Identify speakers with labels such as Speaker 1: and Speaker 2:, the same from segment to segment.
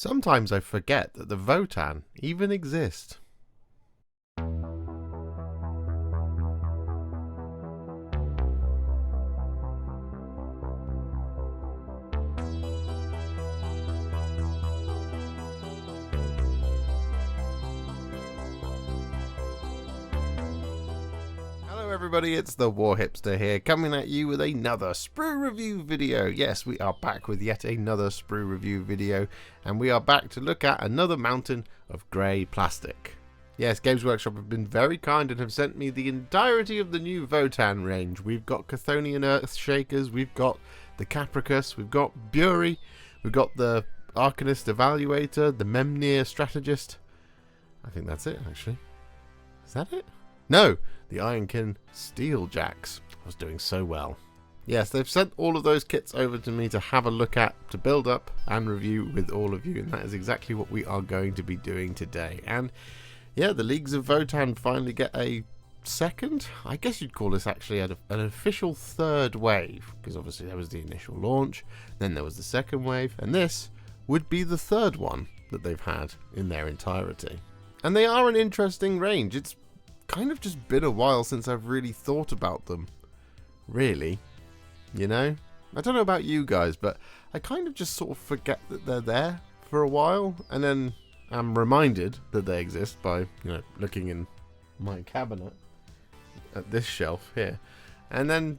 Speaker 1: Sometimes I forget that the Votann even exist. Everybody, it's the Warhipster here, coming at you with another Sprue review video. Yes, we are back with yet another Sprue review video, and we are back to look at another mountain of grey plastic. Yes, Games Workshop have been very kind and have sent me the entirety of the new Votann range. We've got Cthonian Earthshakers, we've got the Kapricus, we've got Buri, we've got the Arkanyst Evaluator, the Memnyr Strategist. I think that's it, actually. Is that it? No! The Ironkin Steeljacks. I was doing so well. Yes, they've sent all of those kits over to me to have a look at, to build up and review with all of you, and that is exactly what we are going to be doing today. And yeah, the Leagues of Votann finally get a second, I guess you'd call this actually an official third wave, because obviously there was the initial launch, then there was the second wave, and this would be the third one that they've had in their entirety. And they are an interesting range. It's kind of just been a while since I've really thought about them, really, you know. I don't know about you guys, but I kind of just sort of forget that they're there for a while, and then I'm reminded that they exist by, you know, looking in my cabinet at this shelf here, and then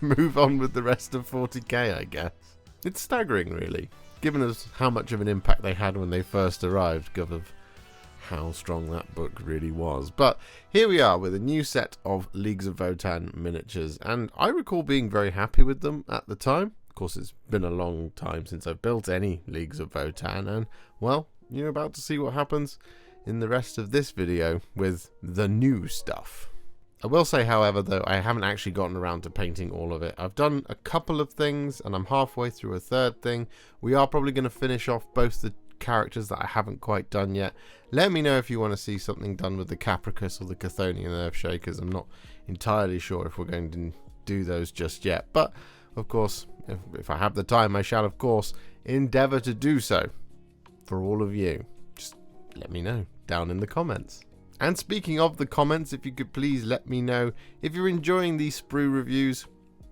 Speaker 1: move on with the rest of 40k, I guess. It's staggering, really, given us how much of an impact they had when they first arrived, of how strong that book really was. But here we are with a new set of Leagues of Votann miniatures, and I recall being very happy with them at the time. Of course, it's been a long time since I've built any Leagues of Votann, and well, you're about to see what happens in the rest of this video with the new stuff. I will say, however, though, I haven't actually gotten around to painting all of it. I've done a couple of things, and I'm halfway through a third thing. We are probably going to finish off both the characters that I haven't quite done yet. Let me know if you want to see something done with the Kapricus or the Cthonian Earthshakers. I'm not entirely sure if we're going to do those just yet, but of course, if I have the time, I shall of course endeavour to do so for all of you. Just let me know down in the comments. And speaking of the comments, if you could please let me know if you're enjoying these Sprue reviews,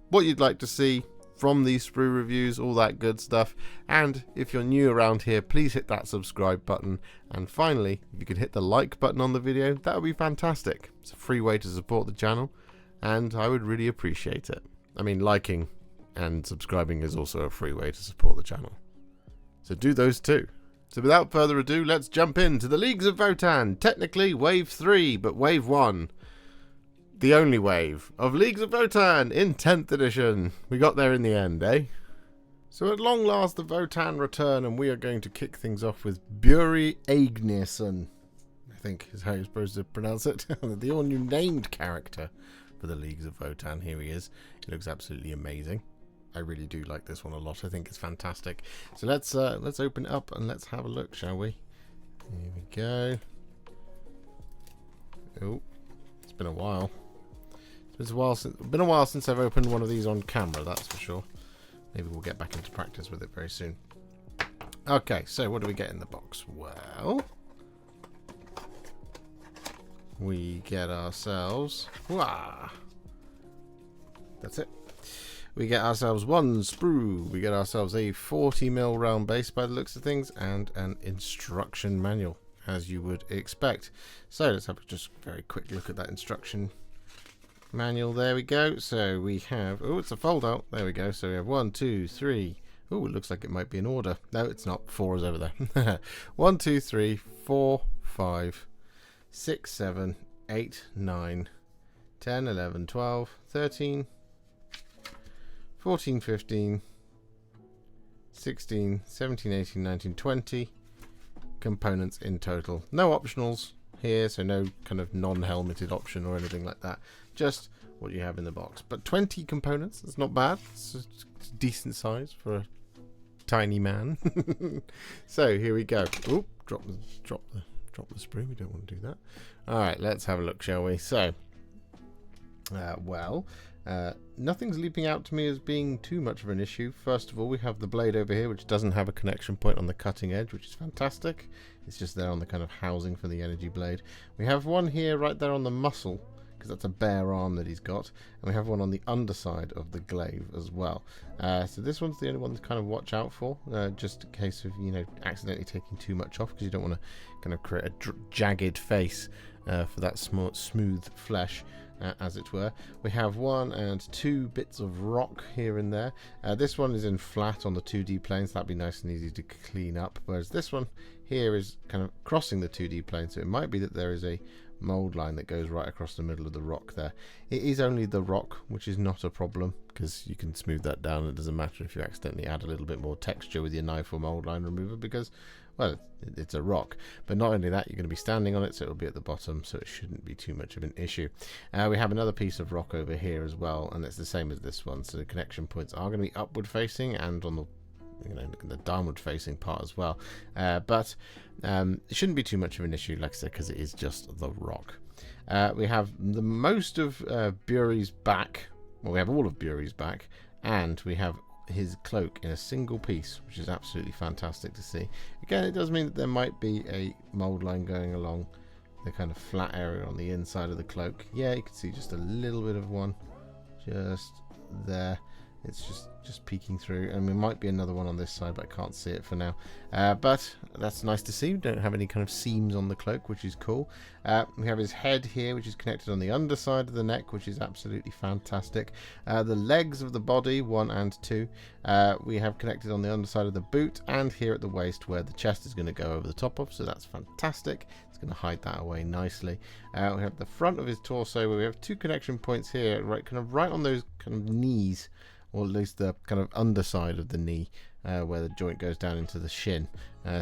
Speaker 1: what you'd like to see from these Sprue reviews, all that good stuff. And if you're new around here, please hit that subscribe button, and finally, if you could hit the like button on the video, that would be fantastic. It's a free way to support the channel, and I would really appreciate it. I mean, liking and subscribing is also a free way to support the channel, so do those too. So without further ado, let's jump into the Leagues of Votann. Technically wave 3, but wave 1, the only wave of Leagues of Votann in 10th edition. We got there in the end, eh? So at long last the Votann return, and we are going to kick things off with Buri Aegnirssen, I think is how you're supposed to pronounce it. The all-new named character for the Leagues of Votann. Here he is. He looks absolutely amazing. I really do like this one a lot. I think it's fantastic. So let's open it up and let's have a look, shall we? Here we go. Oh, it's been a while. It's been a while since I've opened one of these on camera, that's for sure. Maybe we'll get back into practice with it very soon. Okay, so what do we get in the box? Well, we get ourselves... Wah! That's it. We get ourselves one sprue. We get ourselves a 40mm round base by the looks of things, and an instruction manual, as you would expect. So let's have just a very quick look at that instruction manual. There we go. So we have, oh, it's a fold out. There we go. So we have 1, 2, 3. Oh, it looks like it might be in order. No, it's not. 4 is over there. 1, 2, 3, 4, 5, 6, 7, 8, 9, 10, 11, 12, 13, 14, 15, 16, 17, 18, 19, 20 components in total. No optionals here, so no kind of non-helmeted option or anything like that. Just what you have in the box. But 20 components, that's not bad. It's a decent size for a tiny man. So here we go. Oop, drop the sprue. We don't want to do that. All right, let's have a look, shall we? So, Nothing's leaping out to me as being too much of an issue. First of all, we have the blade over here, which doesn't have a connection point on the cutting edge, which is fantastic. It's just there on the kind of housing for the energy blade. We have one here right there on the muscle, because that's a bare arm that he's got, and we have one on the underside of the glaive as well. So this one's the only one to kind of watch out for, just in case of, you know, accidentally taking too much off, because you don't want to kind of create a jagged face for that smooth flesh, as it were. We have 1 and 2 bits of rock here and there. This one is in flat on the 2D planes. That'd be nice and easy to clean up, whereas this one here is kind of crossing the 2D plane, so it might be that there is a mold line that goes right across the middle of the rock there. It is only the rock, which is not a problem, because you can smooth that down. It doesn't matter if you accidentally add a little bit more texture with your knife or mold line remover, because, well, it's a rock. But not only that, you're going to be standing on it, so it'll be at the bottom, so it shouldn't be too much of an issue. We have another piece of rock over here as well, and it's the same as this one, so the connection points are going to be upward facing and on the, you know, the downward facing part as well, but it shouldn't be too much of an issue, like I said, because it is just the rock. We have the most of Buri's back. Well, we have all of Buri's back, and we have his cloak in a single piece, which is absolutely fantastic to see. Again, it does mean that there might be a mold line going along the kind of flat area on the inside of the cloak. Yeah, you can see just a little bit of one just there. It's just peeking through, and there might be another one on this side, but I can't see it for now. But that's nice to see. We don't have any kind of seams on the cloak, which is cool. We have his head here, which is connected on the underside of the neck, which is absolutely fantastic. The legs of the body, 1 and 2, we have connected on the underside of the boot, and here at the waist, where the chest is going to go over the top of, so that's fantastic. It's going to hide that away nicely. We have the front of his torso, where we have 2 connection points here, right on those kind of knees, or at least the kind of underside of the knee, where the joint goes down into the shin.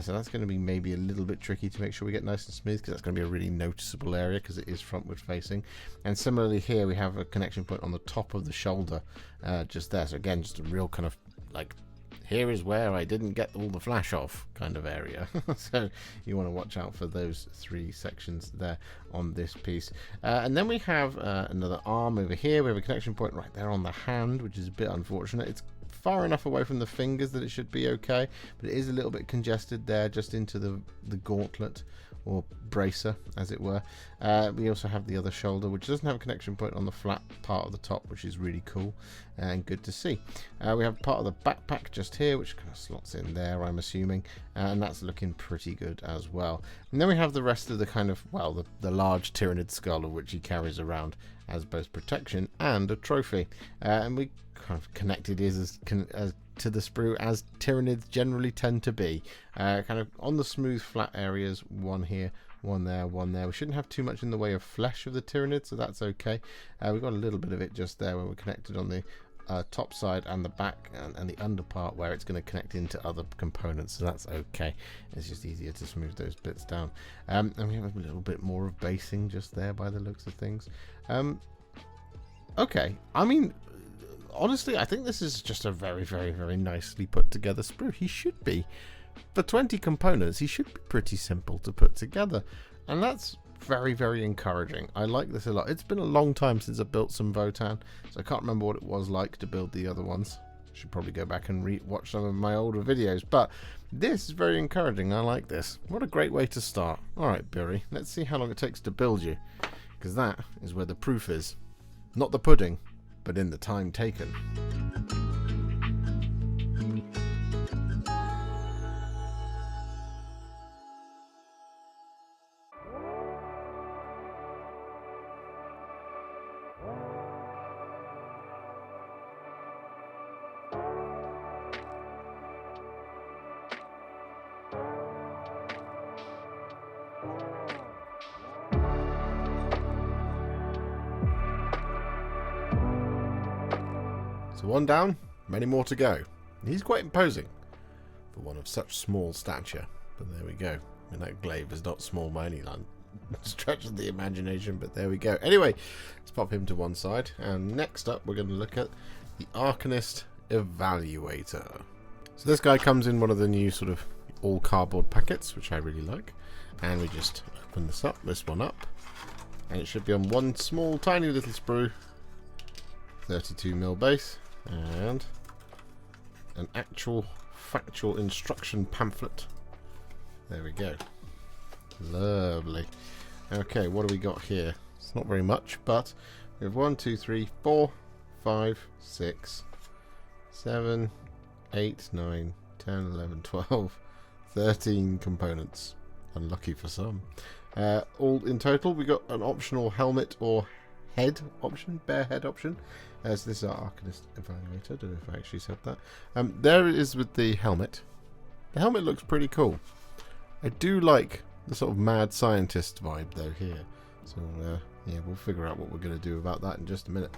Speaker 1: So that's going to be maybe a little bit tricky to make sure we get nice and smooth, because that's going to be a really noticeable area, because it is frontward facing. And similarly here, we have a connection point on the top of the shoulder, just there. So again, just a real kind of like, here is where I didn't get all the flash off kind of area. So you want to watch out for those 3 sections there on this piece. And then we have another arm over here. We have a connection point right there on the hand, which is a bit unfortunate. It's far enough away from the fingers that it should be okay, but it is a little bit congested there, just into the gauntlet, or bracer, as it were. We also have the other shoulder, which doesn't have a connection point on the flat part of the top, which is really cool and good to see. We have part of the backpack just here, which kind of slots in there, I'm assuming, and that's looking pretty good as well. And then we have the rest of the kind of, well, the large Tyrannid skull, of which he carries around as both protection and a trophy. And we kind of connected his to the sprue as Tyrannids generally tend to be, kind of on the smooth flat areas, 1 here, 1 there, 1 there. We shouldn't have too much in the way of flesh of the Tyrannid, so that's okay. We've got a little bit of it just there where we're connected on the top side and the back and the under part, where it's going to connect into other components, so that's okay. It's just easier to smooth those bits down. And we have a little bit more of basing just there by the looks of things. Okay, I mean, honestly, I think this is just a very, very, very nicely put together sprue. He should be, for 20 components, he should be pretty simple to put together, and that's very, very encouraging. I like this a lot. It's been a long time since I built some Votann, so I can't remember what it was like to build the other ones. Should probably go back and watch some of my older videos, but this is very encouraging. I like this. What a great way to start. Alright, Buri, let's see how long it takes to build you, because that is where the proof is. Not the pudding, but in the time taken. So 1 down, many more to go. He's quite imposing for one of such small stature. But there we go. I mean, that glaive is not small by any stretch of the imagination, but there we go. Anyway, let's pop him to one side. And next up, we're going to look at the Arkanyst Evaluator. So this guy comes in one of the new sort of all cardboard packets, which I really like. And we just open this one up. And it should be on one small, tiny little sprue. 32mm base, and an actual factual instruction pamphlet. There we go. Lovely. Okay, what do we got here? It's not very much, but we have 1, 2, 3, 4, 5, 6, 7, 8, 9, 10, 11, 12, 13 components. Unlucky for some. All in total, we got an optional helmet or head option, bare head option. So this is our Arkanyst Evaluator. I don't know if I actually said that. There it is with the helmet. The helmet looks pretty cool. I do like the sort of mad scientist vibe though here. So yeah, we'll figure out what we're going to do about that in just a minute.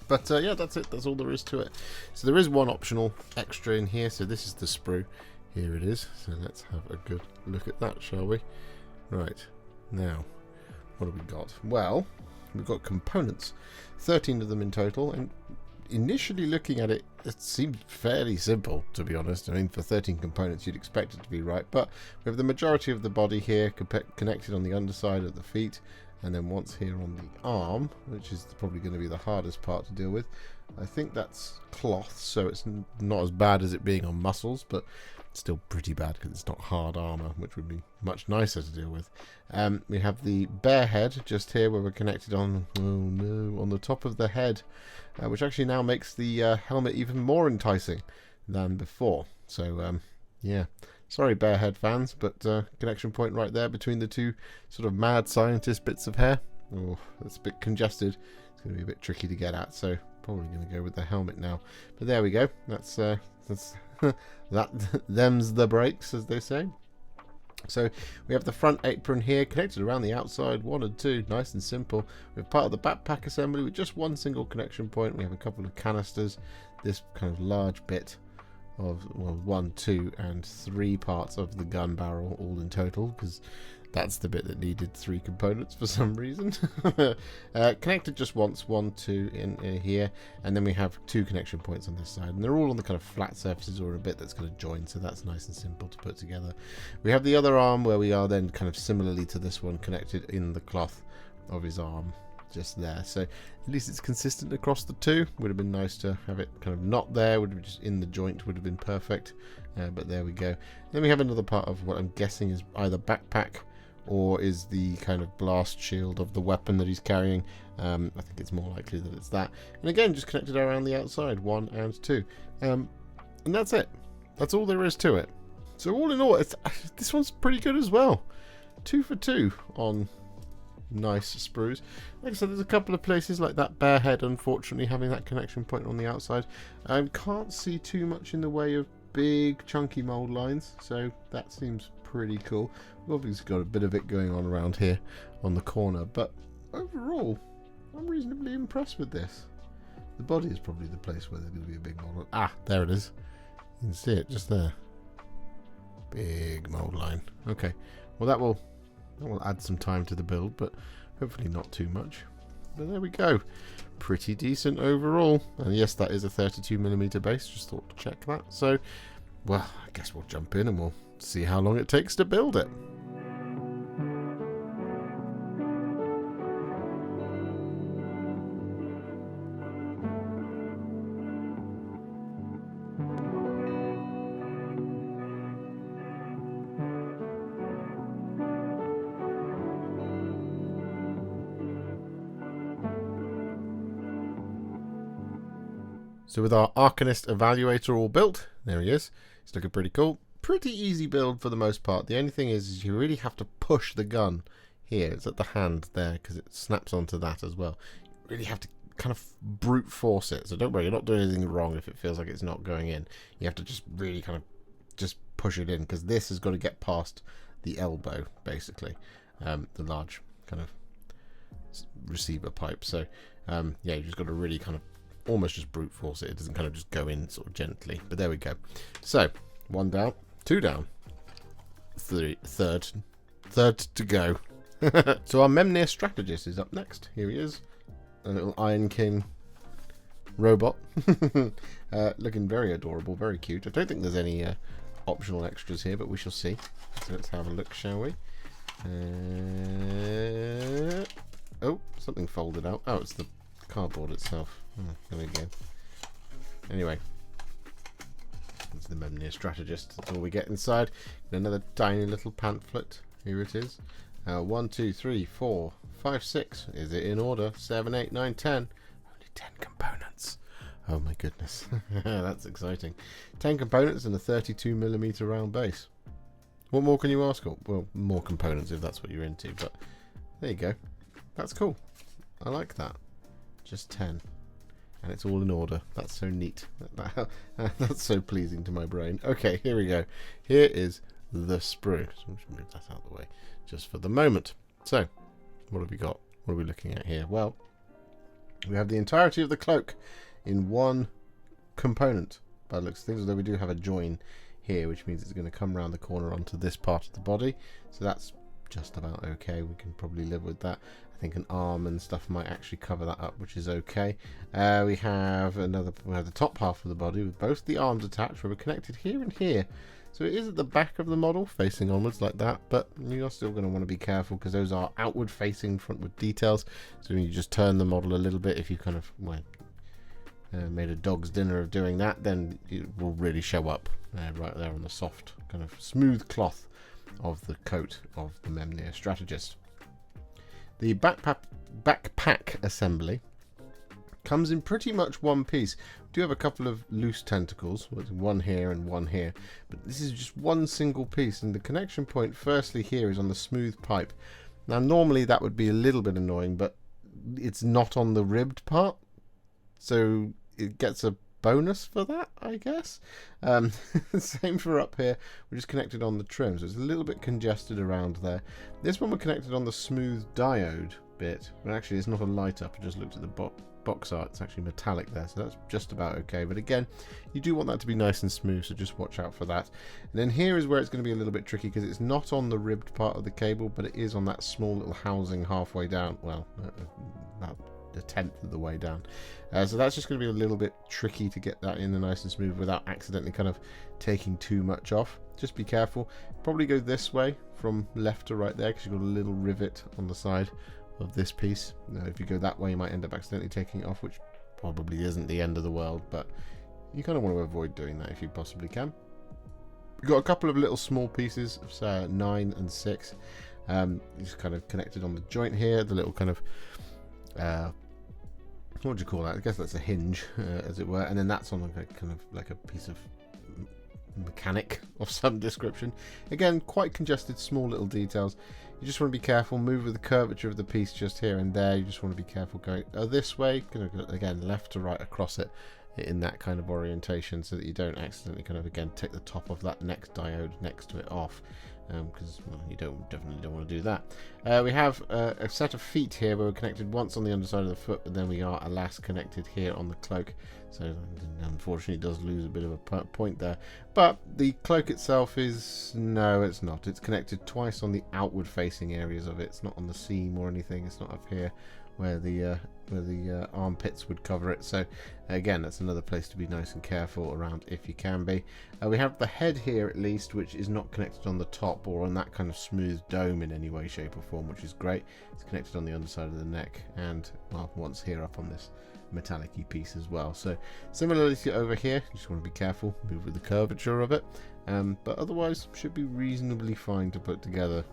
Speaker 1: But yeah, that's it. That's all there is to it. So there is one optional extra in here. So this is the sprue. Here it is. So let's have a good look at that, shall we? Right. Now, what have we got? Well, we've got components. 13 of them in total. And initially looking at it, it seemed fairly simple, to be honest. I mean, for 13 components, you'd expect it to be right. But we have the majority of the body here connected on the underside of the feet. And then once here on the arm, which is probably going to be the hardest part to deal with. I think that's cloth, so it's not as bad as it being on muscles, but still pretty bad because it's not hard armor, which would be much nicer to deal with. We have the bare head just here where we're connected on, oh no, on the top of the head, which actually now makes the helmet even more enticing than before. So yeah, sorry bare head fans, but connection point right there between the two sort of mad scientist bits of hair. Oh, that's a bit congested. It's going to be a bit tricky to get at, so probably going to go with the helmet now. But there we go. That's them's the brakes, as they say. So we have the front apron here connected around the outside, 1 and 2, nice and simple. We have part of the backpack assembly with just one single connection point. We have a couple of canisters, this kind of large bit of, well, 1, 2 and 3 parts of the gun barrel all in total, because that's the bit that needed 3 components for some reason. Connected just once, 1, 2 in here, and then we have 2 connection points on this side, and they're all on the kind of flat surfaces or a bit that's going to join, so that's nice and simple to put together. We have the other arm where we are then kind of similarly to this one connected in the cloth of his arm just there, so at least it's consistent across the two. Would have been nice to have it kind of not there, would have been just in the joint, would have been perfect, but there we go. Then we have another part of what I'm guessing is either backpack or is the kind of blast shield of the weapon that he's carrying. I think it's more likely that it's that. And again, just connected around the outside, 1 and 2. And that's it. That's all there is to it. So all in all, this one's pretty good as well. 2 for 2 on nice sprues. Like I said, there's a couple of places like that bare head, unfortunately, having that connection point on the outside. Can't see too much in the way of big chunky mold lines, so that seems pretty cool. We've obviously got a bit of it going on around here on the corner, but overall I'm reasonably impressed with this. The body is probably the place where there's going to be a big mold line. Ah, there it is. You can see it just there. Big mold line. Okay, well that will add some time to the build, but hopefully not too much. But there we go. Pretty decent overall. And yes, that is a 32mm base. Just thought to check that. So, well, I guess we'll jump in and we'll see how long it takes to build it. So with our Arkanyst Evaluator all built, there he is. He's looking pretty cool. Pretty easy build for the most part. The only thing is you really have to push the gun here. It's at the hand there because it snaps onto that as well. You really have to kind of brute force it. So don't worry, you're not doing anything wrong if it feels like it's not going in. You have to just really kind of just push it in because this has got to get past the elbow, basically. The large kind of receiver pipe. So yeah, you just got to really kind of almost just brute force it. It doesn't kind of just go in sort of gently, but there we go. So 1 down, 2 down, third to go. So our Memnyr Strategist is up next. Here he is, a little Ironkin robot. Looking very adorable, very cute. I don't think there's any optional extras here, but we shall see. So let's have a look, shall we? Oh, something folded out. Oh, it's the cardboard itself. There we go. Anyway, it's the Memnyr Strategist. That's all we get inside. Another tiny little pamphlet. Here it is. 1, 2, 3, 4, 5, 6. Is it in order? 7, 8, 9, 10. Only 10 components. Oh my goodness. That's exciting. 10 components and a 32mm round base. What more can you ask for? Well, more components if that's what you're into, but there you go. That's cool. I like that. Just 10. And it's all in order. That's so neat. That's so pleasing to my brain. Okay, here we go. Here is the sprue. So we should move that out of the way just for the moment. So, what have we got? What are we looking at here? Well, we have the entirety of the cloak in one component. By the looks of things, although we do have a join here, which means it's going to come around the corner onto this part of the body. So that's just about okay. We can probably live with that. I think an arm and stuff might actually cover that up, which is okay. We have the top half of the body with both the arms attached, where we're connected here and here. So it is at the back of the model, facing onwards like that, but you're still going to want to be careful because those are outward facing, frontward details. So when you just turn the model a little bit, if you kind of made a dog's dinner of doing that, then it will really show up right there on the soft, kind of smooth cloth of the coat of the Memnyr Strategist. The backpack assembly comes in pretty much one piece. We do have a couple of loose tentacles, one here and one here, but this is just one single piece, and the connection point firstly here is on the smooth pipe. Now normally that would be a little bit annoying, but it's not on the ribbed part, so it gets a bonus for that, I guess. Same for up here. We're just connected on the trim, so it's a little bit congested around there. This one we're connected on the smooth diode bit, but actually it's not a light up. I just looked at the box art. It's actually metallic there, so that's just about okay. But again, you do want that to be nice and smooth, so just watch out for that. And then here is where it's going to be a little bit tricky, because it's not on the ribbed part of the cable, but it is on that small little housing halfway down. Well, about a tenth of the way down. So that's just going to be a little bit tricky to get that in nice and smooth without accidentally kind of taking too much off. Just be careful. Probably go this way from left to right there, because you've got a little rivet on the side of this piece. Now, if you go that way, you might end up accidentally taking it off, which probably isn't the end of the world, but you kind of want to avoid doing that if you possibly can. We've got a couple of little small pieces, 9 and 6, just kind of connected on the joint here, the little kind of what do you call that? I guess that's a hinge, as it were, and then that's on like a kind of like a piece of mechanic of some description. Again, quite congested, small little details. You just want to be careful. Move with the curvature of the piece just here and there. You just want to be careful going this way, again left to right across it in that kind of orientation, so that you don't accidentally kind of again take the top of that next diode next to it off, because you definitely don't want to do that. We have a set of feet here where we're connected once on the underside of the foot, but then we are alas connected here on the cloak, so unfortunately it does lose a bit of a point there. But the cloak itself it's not. It's connected twice on the outward facing areas of it. It's not on the seam or anything. It's not up here where the armpits would cover it. So again, that's another place to be nice and careful around if you can be. We have the head here at least, which is not connected on the top or on that kind of smooth dome in any way, shape or form, which is great. It's connected on the underside of the neck and, well, once here up on this metallic-y piece as well. So similarly to over here, you just want to be careful, move with the curvature of it, but otherwise should be reasonably fine to put together.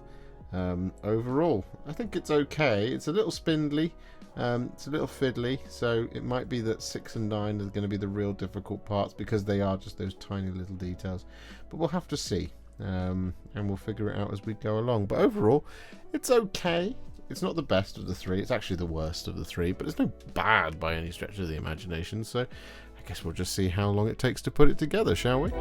Speaker 1: Overall, I think it's okay. It's a little spindly, it's a little fiddly, so it might be that 6 and 9 are going to be the real difficult parts, because they are just those tiny little details, but we'll have to see, and we'll figure it out as we go along. But overall, it's okay. It's not the best of the 3, it's actually the worst of the 3, but it's no bad by any stretch of the imagination, so I guess we'll just see how long it takes to put it together, shall we?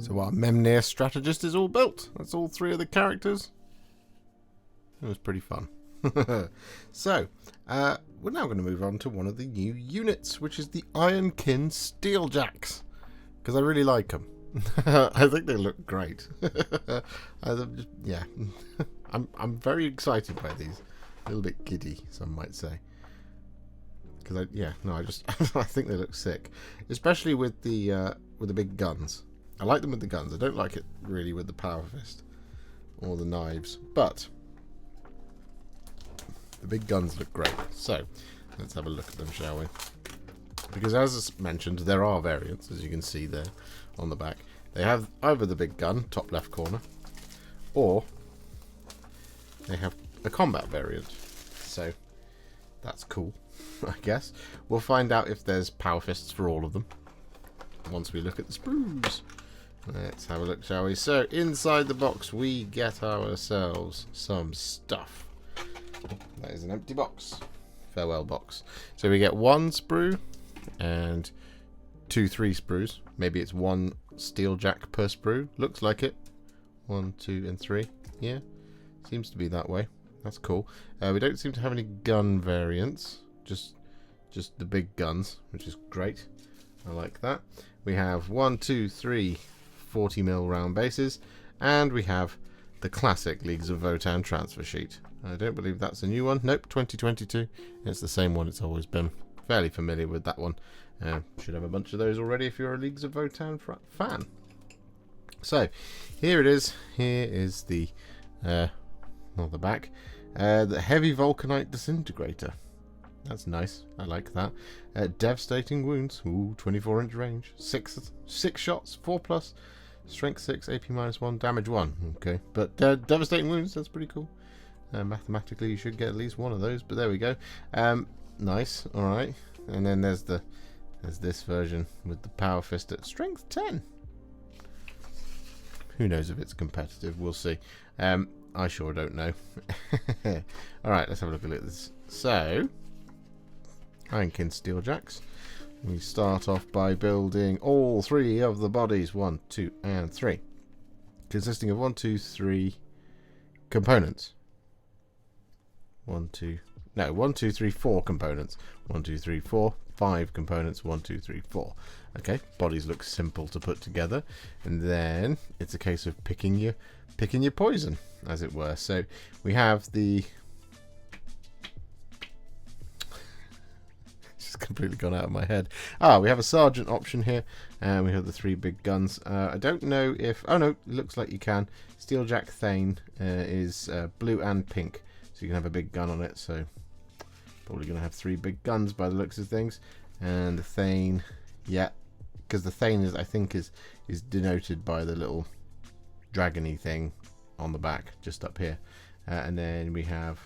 Speaker 1: So our Memnyr Strategist is all built. That's all 3 of the characters. It was pretty fun. So, we're now going to move on to one of the new units, which is the Ironkin Steeljacks. Because I really like them. I think they look great. Yeah. I'm very excited by these. A little bit giddy, some might say. Because I think they look sick. Especially with the big guns. I like them with the guns. I don't like it really with the power fist or the knives, but the big guns look great. So let's have a look at them, shall we? Because as mentioned, there are variants, as you can see there on the back. They have either the big gun, top left corner, or they have a combat variant. So that's cool, I guess. We'll find out if there's power fists for all of them once we look at the sprues. Let's have a look, shall we? So, inside the box, we get ourselves some stuff. That is an empty box. Farewell box. So, we get 1 sprue and 2 3 sprues. Maybe it's 1 steeljack per sprue. Looks like it. 1, 2, and 3. Yeah, seems to be that way. That's cool. We don't seem to have any gun variants. Just the big guns, which is great. I like that. We have 1, 2, 3... 40mm round bases, and we have the classic Leagues of Votann transfer sheet. I don't believe that's a new one. Nope, 2022. It's the same one it's always been. Fairly familiar with that one. Should have a bunch of those already if you're a Leagues of Votann fan. So, here it is. Here is the back. The Heavy Vulcanite Disintegrator. That's nice. I like that. Devastating wounds. Ooh, 24-inch range. 6 shots. 4+. Strength 6. AP -1. Damage 1. Okay. But devastating wounds. That's pretty cool. Mathematically, you should get at least one of those. But there we go. Nice. All right. And then there's this version with the power fist at strength 10. Who knows if it's competitive? We'll see. I sure don't know. All right. Let's have a look at this. So, Ironkin Steeljacks. We start off by building all 3 of the bodies, 1, 2, and 3, consisting of 1, 2, 3 components. 1, 2, 3, 4 components. 1, 2, 3, 4, 5 components. 1, 2, 3, 4. Okay, bodies look simple to put together, and then it's a case of picking your poison, as it were. So we have the completely gone out of my head. We have a sergeant option here, and we have the 3 big guns. I don't know if... Oh no, it looks like you can. Steeljack Thane is blue and pink, so you can have a big gun on it. So probably going to have 3 big guns by the looks of things. And the Thane, yeah, because the Thane is, I think, is denoted by the little dragony thing on the back, just up here. And then we have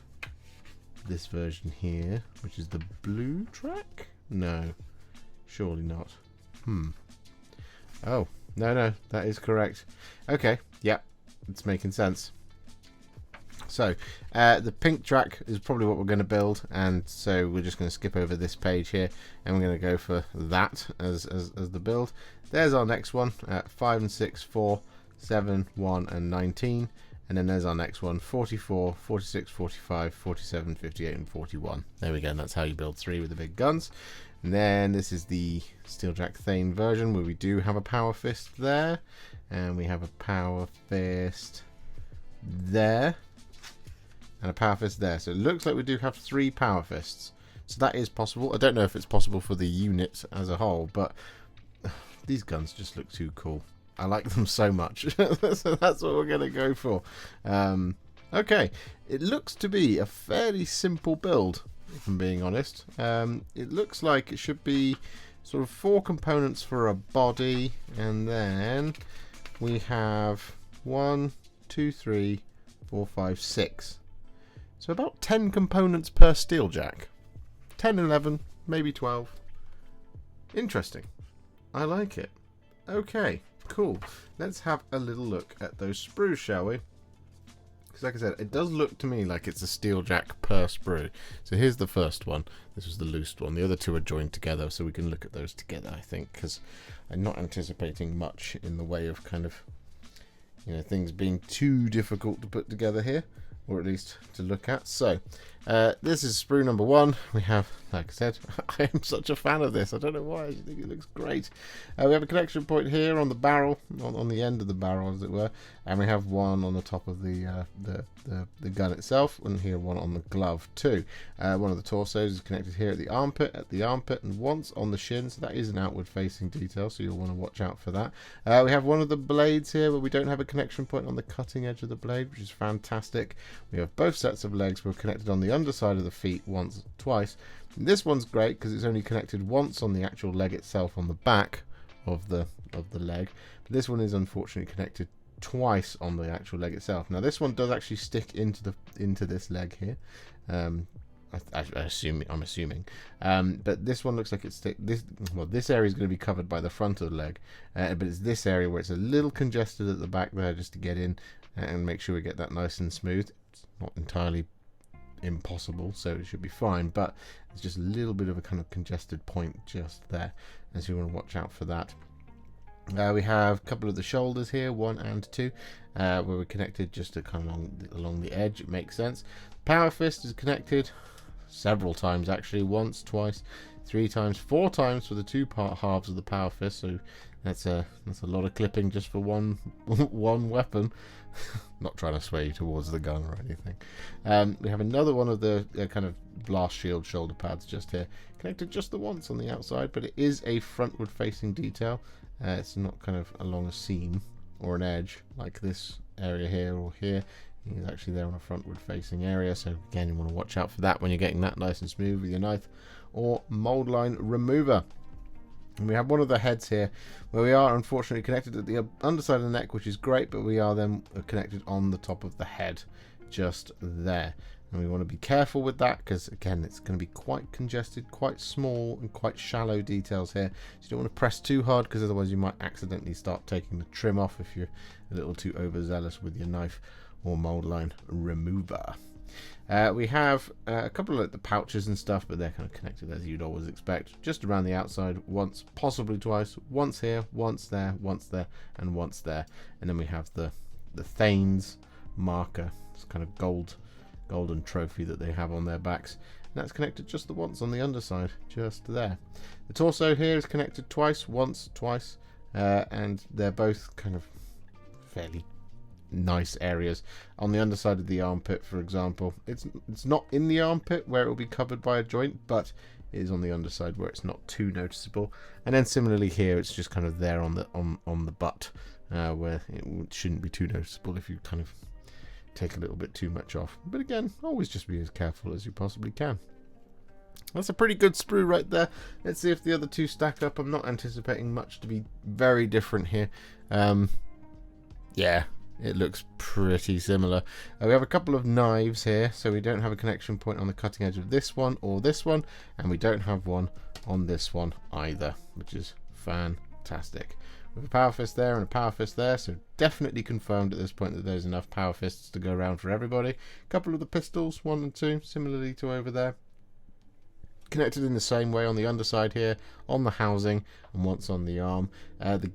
Speaker 1: this version here, which is the blue track? No, surely not. Oh, no, that is correct. Okay, yeah, it's making sense. So, the pink track is probably what we're going to build, and so we're just going to skip over this page here, and we're going to go for that as the build. There's our next one, 5 and 6, 4, 7, 1, and 19. And then there's our next one, 44, 46, 45, 47, 58, and 41. There we go, and that's how you build 3 with the big guns. And then this is the Steeljack Thane version, where we do have a power fist there. And we have a power fist there. And a power fist there. So it looks like we do have 3 power fists. So that is possible. I don't know if it's possible for the unit as a whole, but these guns just look too cool. I like them so much. So that's what we're going to go for. Okay, it looks to be a fairly simple build, if I'm being honest. It looks like it should be sort of 4 components for a body, and then we have 1, 2, 3, 4, 5, 6. So about 10 components per steeljack. 10, 11, maybe 12. Interesting. I like it. Okay. Cool. Let's have a little look at those sprues, shall we? Because like I said, it does look to me like it's a Steeljak per sprue. So here's the first one. This was the loosed one. The other two are joined together, so we can look at those together, I think, because I'm not anticipating much in the way of kind of, you know, things being too difficult to put together here, or at least to look at. So this is sprue number 1. We have, like I said, I am such a fan of this. I don't know why. I think it looks great. We have a connection point here on the barrel, on the end of the barrel, as it were, and we have one on the top of the gun itself, and here one on the glove too. One of the torsos is connected here at the armpit, and once on the shin. So that is an outward-facing detail, so you'll want to watch out for that. We have one of the blades here, but we don't have a connection point on the cutting edge of the blade, which is fantastic. We have both sets of legs. We're connected on the underside of the feet once, twice. And this one's great because it's only connected once on the actual leg itself on the back of the leg. But this one is unfortunately connected twice on the actual leg itself. Now this one does actually stick into this leg here. I'm assuming, but this one looks like it's this area is going to be covered by the front of the leg, but it's this area where it's a little congested at the back there, just to get in and make sure we get that nice and smooth. It's not entirely impossible, so it should be fine, but it's just a little bit of a kind of congested point just there, and so you want to watch out for that. We have a couple of the shoulders here, 1 and 2, where we're connected just to kind of along the edge. It makes sense. Power fist is connected several times, actually, once, twice, 3 times, 4 times for the 2 halves of the power fist. So that's a lot of clipping just for one weapon. Not trying to sway you towards the gun or anything. We have another one of the kind of blast shield shoulder pads just here, connected just the once on the outside, but it is a frontward facing detail. It's not kind of along a seam or an edge like this area here or here. It's actually there on a frontward facing area, so again you want to watch out for that when you're getting that nice and smooth with your knife or mold line remover. And we have one of the heads here where we are unfortunately connected at the underside of the neck, which is great, but we are then connected on the top of the head just there. And we want to be careful with that because, again, it's going to be quite congested, quite small and quite shallow details here. So you don't want to press too hard because otherwise you might accidentally start taking the trim off if you're a little too overzealous with your knife or mold line remover. We have a couple of the pouches and stuff, but they're kind of connected as you'd always expect, just around the outside, once, possibly twice, once here, once there, and once there. And then we have the Thane's marker, it's kind of golden trophy that they have on their backs, and that's connected just the once on the underside, just there. The torso here is connected twice, once, twice, and they're both kind of fairly nice areas. On the underside of the armpit, for example, it's not in the armpit where it will be covered by a joint, but it is on the underside where it's not too noticeable. And then similarly here, it's just kind of there on the butt, where it shouldn't be too noticeable if you kind of take a little bit too much off. But again, always just be as careful as you possibly can. That's a pretty good sprue right there. Let's see if the other two stack up. I'm not anticipating much to be very different here. Yeah, it looks pretty similar. We have a couple of knives here, so we don't have a connection point on the cutting edge of this one or this one, and we don't have one on this one either, which is fantastic. We have a power fist there and a power fist there, so definitely confirmed at this point that there's enough power fists to go around for everybody. A couple of the pistols, 1 and 2, similarly to over there, connected in the same way on the underside here, on the housing, and once on the arm. The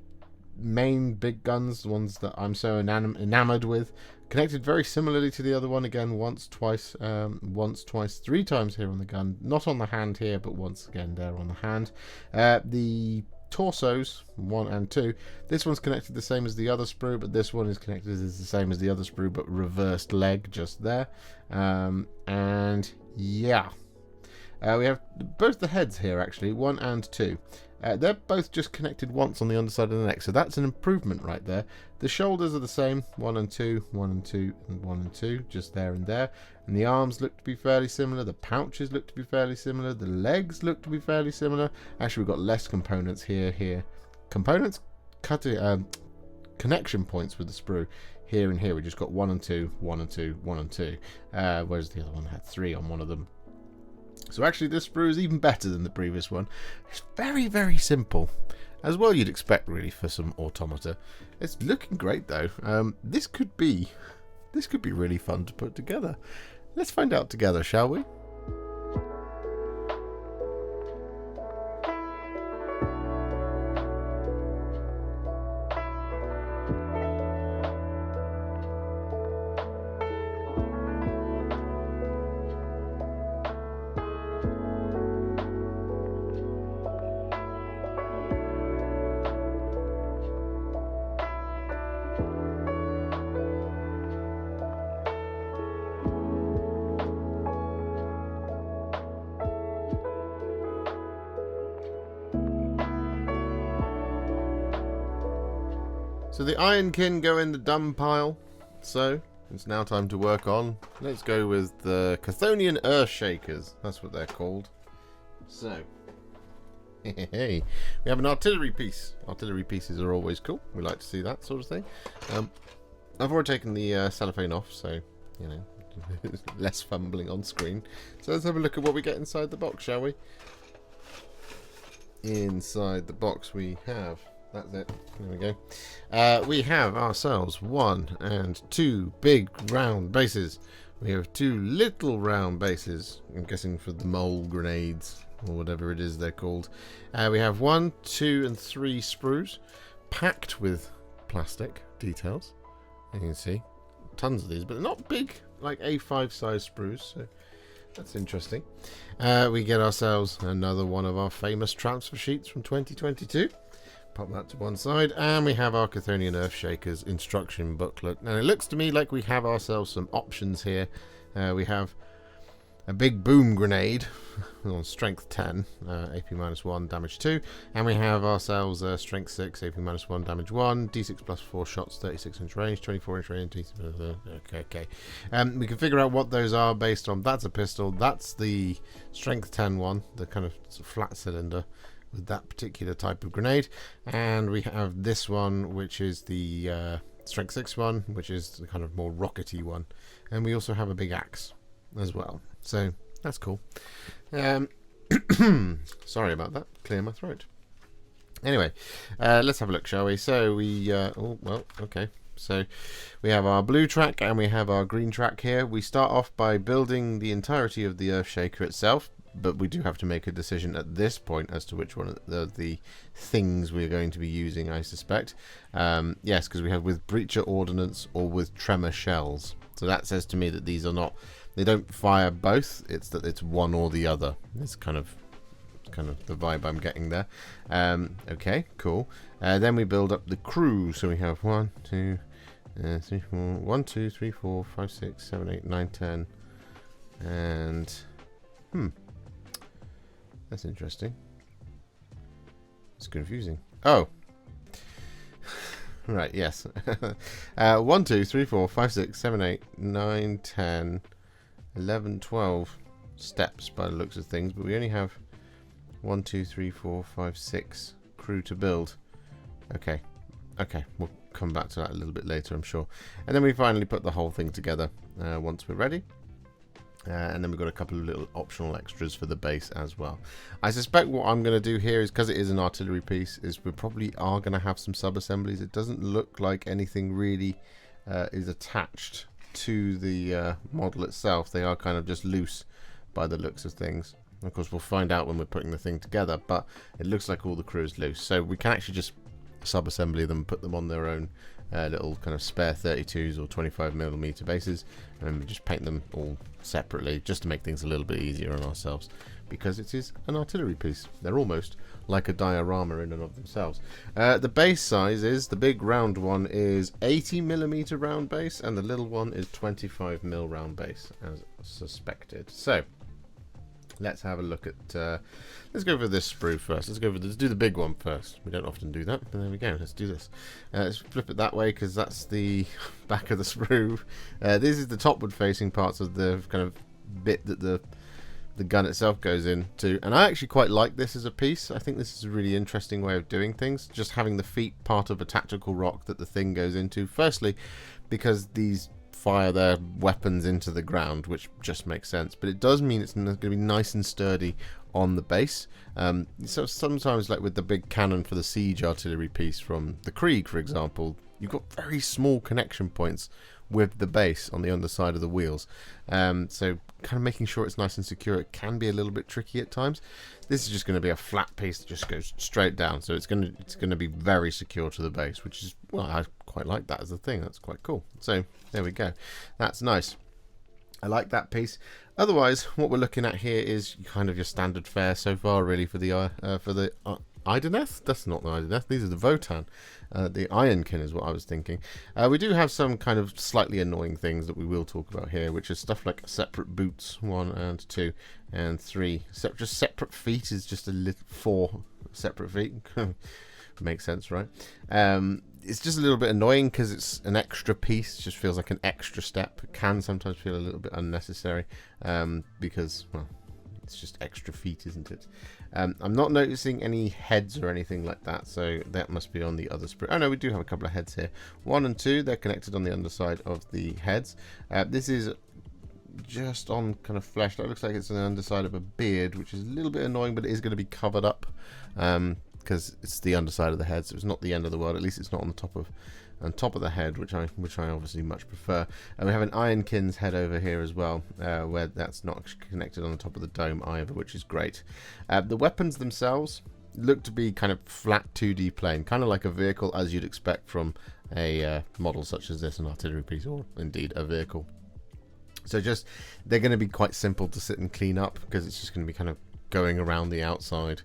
Speaker 1: main big guns, the ones that I'm so enamored with, connected very similarly to the other one, again once, twice, 3 times here on the gun, not on the hand here, but once again there on the hand. The torsos, 1 and 2, this one's connected the same as the other sprue, but this one is connected as the same as the other sprue, but reversed leg just there. And yeah, we have both the heads here actually, 1 and 2. They're both just connected once on the underside of the neck, so that's an improvement right there. The shoulders are the same, 1 and 2, 1 and 2, and 1 and 2, just there and there. And the arms look to be fairly similar, the pouches look to be fairly similar, the legs look to be fairly similar. Actually, we've got less components here. Components, connection points with the sprue. Here and here, we just got 1 and 2, 1 and 2, 1 and 2, whereas the other one had 3 on one of them. So actually this sprue is even better than the previous one. It's very, very simple. As well you'd expect really for some automata. It's looking great though. This could be This could be really fun to put together. Let's find out together, shall we? So the Ironkin go in the dumb pile. So it's now time to work on. Let's go with the Cthonian Earthshakers. That's what they're called. So, hey, we have an artillery piece. Artillery pieces are always cool. We like to see that sort of thing. I've already taken the cellophane off, so you know, less fumbling on screen. So let's have a look at what we get inside the box, shall we? Inside the box we have. That's it. There we go. We have ourselves 1 and 2 big round bases. We have 2 little round bases. I'm guessing for the mole grenades or whatever it is they're called. We have 1, 2, and 3 sprues packed with plastic details. You can see tons of these, but they're not big, like A5 size sprues. So that's interesting. We get ourselves another one of our famous transfer sheets from 2022. Pop that to one side, and we have our Cthonian Earthshakers instruction booklet. And it looks to me like we have ourselves some options here. We have a big boom grenade on strength 10, AP -1, damage 2, and we have ourselves strength 6, AP -1, damage 1, D6 plus 4 shots, 36-inch range, 24-inch range, okay. We can figure out what those are based on. That's a pistol. That's the strength 10 one, the kind of flat cylinder with that particular type of grenade. And we have this one, which is the strength 6 one, which is the kind of more rockety one. And we also have a big axe as well. So that's cool. Sorry about that. Clear my throat. Anyway, let's have a look, shall we? So we okay. So we have our blue track and we have our green track here. We start off by building the entirety of the Earthshaker itself, but we do have to make a decision at this point as to which one of the things we're going to be using, I suspect. Yes, because we have with breacher ordnance or with tremor shells. So that says to me that these are not, they don't fire both, it's that it's one or the other. It's kind of the vibe I'm getting there. Okay, cool. Then we build up the crew. So we have 1, 2, 3, 4, 1, 2, 3, 4, 5, 6, 7, 8, 9, 10. And that's interesting. It's confusing. Oh. Right, yes. 1, 2, 3, 4, 5, 6, 7, 8, 9, 10, 11, 12 steps by the looks of things, but we only have 1, 2, 3, 4, 5, 6 crew to build. Okay, we'll come back to that a little bit later, I'm sure. And then we finally put the whole thing together once we're ready. And then we've got a couple of little optional extras for the base as well. I suspect what I'm going to do here is, because it is an artillery piece, is we probably are going to have some sub-assemblies. It doesn't look like anything really is attached to the model itself. They are kind of just loose by the looks of things. Of course, we'll find out when we're putting the thing together, but it looks like all the crew is loose. So we can actually just sub-assembly them, put them on their own little kind of spare 32s or 25mm bases, and just paint them all separately just to make things a little bit easier on ourselves, because it is an artillery piece. They're almost like a diorama in and of themselves. The base size is, the big round one is 80mm round base, and the little one is 25mm round base, as suspected. So let's have a look at, let's go for this sprue first. Let's do the big one first. We don't often do that, but there we go. Let's do this. Let's flip it that way, because that's the back of the sprue. This is the topward facing parts of the kind of bit that the gun itself goes into. And I actually quite like this as a piece. I think this is a really interesting way of doing things. Just having the feet part of a tactical rock that the thing goes into. Firstly, because these fire their weapons into the ground, which just makes sense, but it does mean it's going to be nice and sturdy on the base. So sometimes, like with the big cannon for the siege artillery piece from the Krieg, for example, you've got very small connection points with the base on the underside of the wheels. So kind of making sure it's nice and secure. It can be a little bit tricky at times. This is just going to be a flat piece that just goes straight down, so it's going to be very secure to the base, which is, well, I quite like that as a thing. That's quite cool. So there we go. That's nice. I like that piece. Otherwise, what we're looking at here is kind of your standard fare so far, really, for the Ironkin? That's not the Ironkin. These are the Votann. The Ironkin is what I was thinking. We do have some kind of slightly annoying things that we will talk about here, which is stuff like separate boots, 1 and 2 and 3. Just separate feet is just a little 4 separate feet. Makes sense, right? It's just a little bit annoying because it's an extra piece. It just feels like an extra step. It can sometimes feel a little bit unnecessary because, well, it's just extra feet, isn't it? I'm not noticing any heads or anything like that, so that must be on the other sprue. Oh no, we do have a couple of heads here. 1 and 2, they're connected on the underside of the heads. This is just on kind of flesh. That looks like it's on the underside of a beard, which is a little bit annoying, but it is going to be covered up because it's the underside of the head, so it's not the end of the world. At least it's not on top of the head, which I obviously much prefer. And we have an Ironkin's head over here as well, where that's not connected on the top of the dome either, which is great. The weapons themselves look to be kind of flat 2D plane, kind of like a vehicle as you'd expect from a model such as this, an artillery piece, or indeed a vehicle. So just, they're going to be quite simple to sit and clean up, because it's just going to be kind of going around the outside,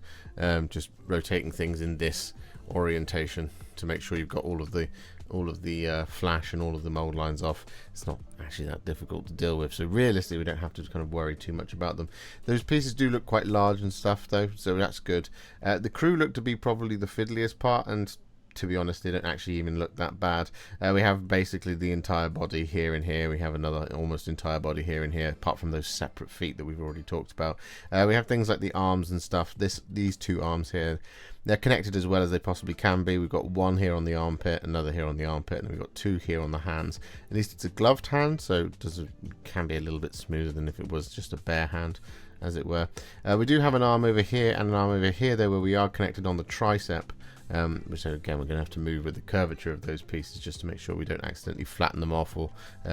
Speaker 1: just rotating things in this orientation to make sure you've got all of the flash and all of the mold lines off. It's not actually that difficult to deal with, so realistically we don't have to kind of worry too much about them. Those pieces do look quite large and stuff though, so that's good. The crew look to be probably the fiddliest part, and to be honest, they don't actually even look that bad. We have basically the entire body here and here. We have another almost entire body here and here, apart from those separate feet that we've already talked about. We have things like the arms and stuff. These 2 arms here, they're connected as well as they possibly can be. We've got 1 here on the armpit, another here on the armpit, and we've got 2 here on the hands. At least it's a gloved hand, so it can be a little bit smoother than if it was just a bare hand, as it were. We do have an arm over here and an arm over here, though, where we are connected on the tricep. Which again we're going to have to move with the curvature of those pieces just to make sure we don't accidentally flatten them off or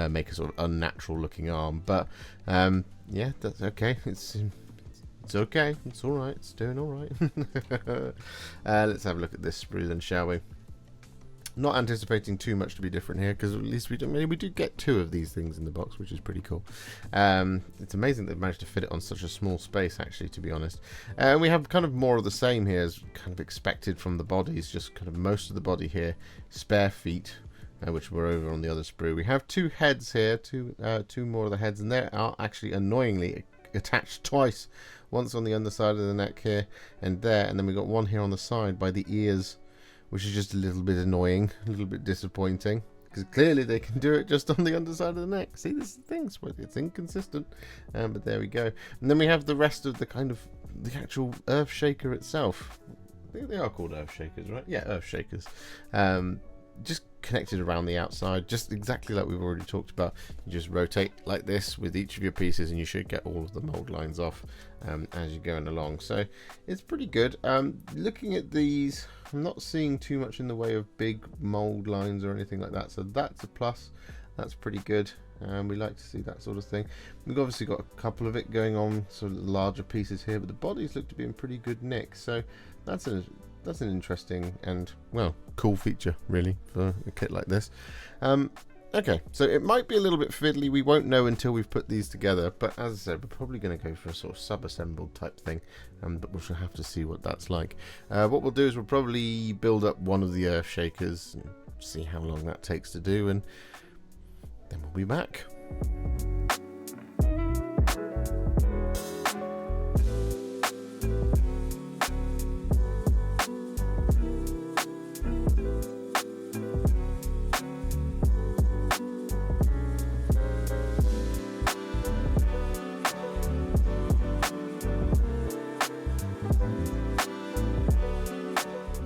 Speaker 1: make a sort of unnatural looking arm. But yeah, that's okay. It's okay. It's all right. It's doing all right. Let's have a look at this sprue then, shall we? Not anticipating too much to be different here, because at least we do get 2 of these things in the box, which is pretty cool. It's amazing they've managed to fit it on such a small space, actually, to be honest. And we have kind of more of the same here as kind of expected from the bodies, just kind of most of the body here, spare feet, which were over on the other sprue. We have 2 heads here, two more of the heads, and they are actually annoyingly attached twice. Once on the underside of the neck here and there, and then we've got 1 here on the side by the ears, which is just a little bit annoying, a little bit disappointing, because clearly they can do it just on the underside of the neck. See, this is the thing, it's inconsistent, but there we go. And then we have the rest of the kind of the actual Earthshaker itself. I think they are called Earthshakers, right? Yeah, Earthshakers. Just connected around the outside, just exactly like we've already talked about. You just rotate like this with each of your pieces and you should get all of the mold lines off as you're going along. So it's pretty good. Looking at these, I'm not seeing too much in the way of big mold lines or anything like that, so that's a plus. That's pretty good. We like to see that sort of thing. We've obviously got a couple of it going on, sort of larger pieces here, but the bodies look to be in pretty good nick, so that's an interesting and, well, cool feature, really, for a kit like this. Okay, so it might be a little bit fiddly. We won't know until we've put these together, but as I said, we're probably going to go for a sort of sub-assembled type thing, but we'll have to see what that's like. What we'll do is we'll probably build up one of the Earthshakers and see how long that takes to do, and then we'll be back.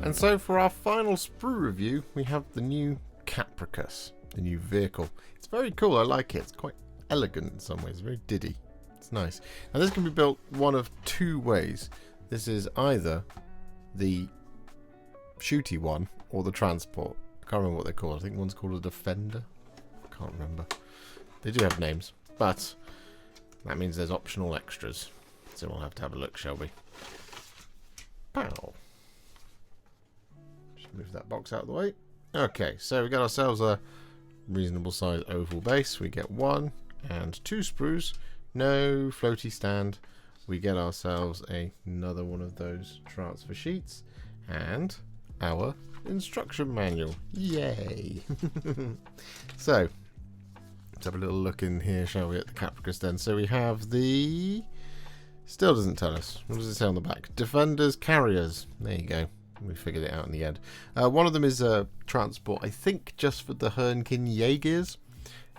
Speaker 1: And so for our final sprue review, we have the new Kapricus, the new vehicle. It's very cool, I like it. It's quite elegant in some ways, very diddy. It's nice. Now this can be built one of 2 ways. This is either the shooty one or the transport. I can't remember what they're called. I think one's called a defender. I can't remember. They do have names, but that means there's optional extras. So we'll have to have a look, shall we? Pow. Just move that box out of the way. Okay, so we got ourselves a reasonable size oval base. We get 1 and 2 sprues. No floaty stand. We get ourselves another one of those transfer sheets and our instruction manual. Yay! So let's have a little look in here, shall we, at the Kapricus then. So we have the... Still doesn't tell us. What does it say on the back? Defenders, carriers. There you go. We figured it out in the end. One of them is transport, I think, just for the Ironkin Steeljacks.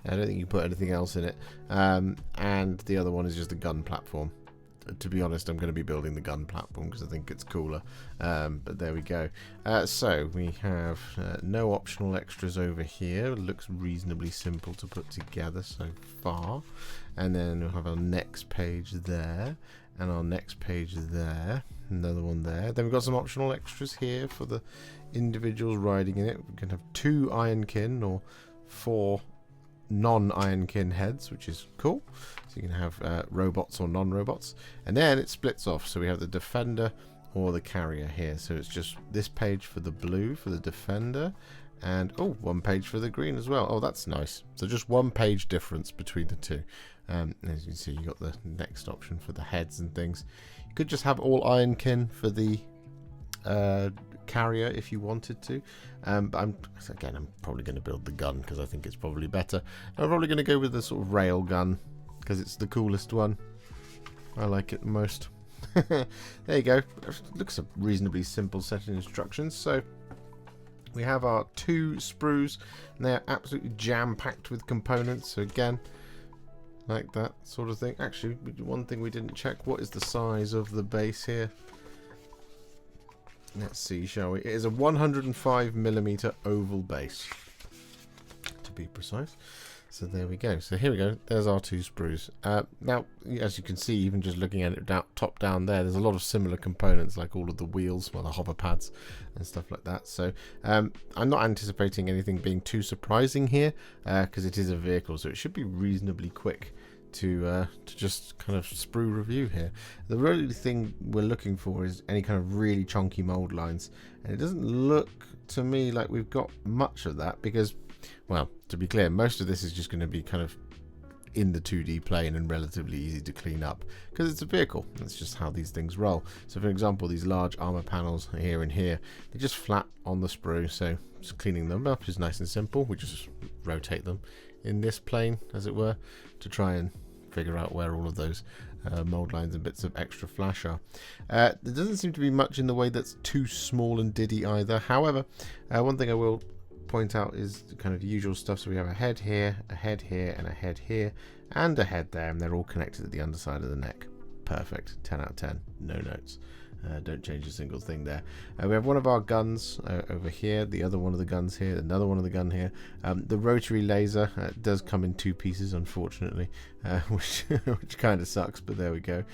Speaker 1: I don't think you put anything else in it. And the other one is just a gun platform. To be honest, I'm going to be building the gun platform because I think it's cooler. But there we go. So we have no optional extras over here. It looks reasonably simple to put together so far. And then we'll have our next page there. And our next page there. Another one there. Then we've got some optional extras here for the individuals riding in it. We can have 2 Ironkin or 4 non-Ironkin heads, which is cool. So you can have robots or non-robots. And then it splits off. So we have the defender or the carrier here. So it's just this page for the blue for the defender. And, oh, 1 page for the green as well. Oh, that's nice. So just 1 page difference between the two. As you can see, you got the next option for the heads and things. You could just have all Ironkin for the carrier if you wanted to. But I'm probably going to build the gun because I think it's probably better. I'm probably going to go with the sort of rail gun because it's the coolest one. I like it the most. There you go. It looks a reasonably simple set of instructions. So we have our 2 sprues, and they are absolutely jam-packed with components. So again, like that sort of thing. Actually, one thing we didn't check, what is the size of the base here? Let's see, shall we? It is a 105mm oval base, to be precise. So there we go. So here we go. There's our 2 sprues. Now, as you can see, even just looking at it top down there, there's a lot of similar components, like all of the wheels, well, the hover pads and stuff like that. So I'm not anticipating anything being too surprising here because it is a vehicle, so it should be reasonably quick to just kind of sprue review here. The really thing we're looking for is any kind of really chunky mold lines, and it doesn't look to me like we've got much of that because, well, to be clear, most of this is just going to be kind of in the 2D plane and relatively easy to clean up because it's a vehicle. That's just how these things roll. So for example, these large armor panels here and here, they just flat on the sprue, so just cleaning them up is nice and simple. We just rotate them in this plane, as it were, to try and figure out where all of those mold lines and bits of extra flash are. There doesn't seem to be much in the way that's too small and diddy either. However, one thing I will point out is the kind of usual stuff. So we have a head here, a head here, and a head here, and a head there, and they're all connected at the underside of the neck. Perfect. 10 out of 10. No notes. Don't change a single thing there. We have one of our guns over here, the other one of the guns here, another one of the gun here. The rotary laser does come in 2 pieces, unfortunately, which kind of sucks, but there we go.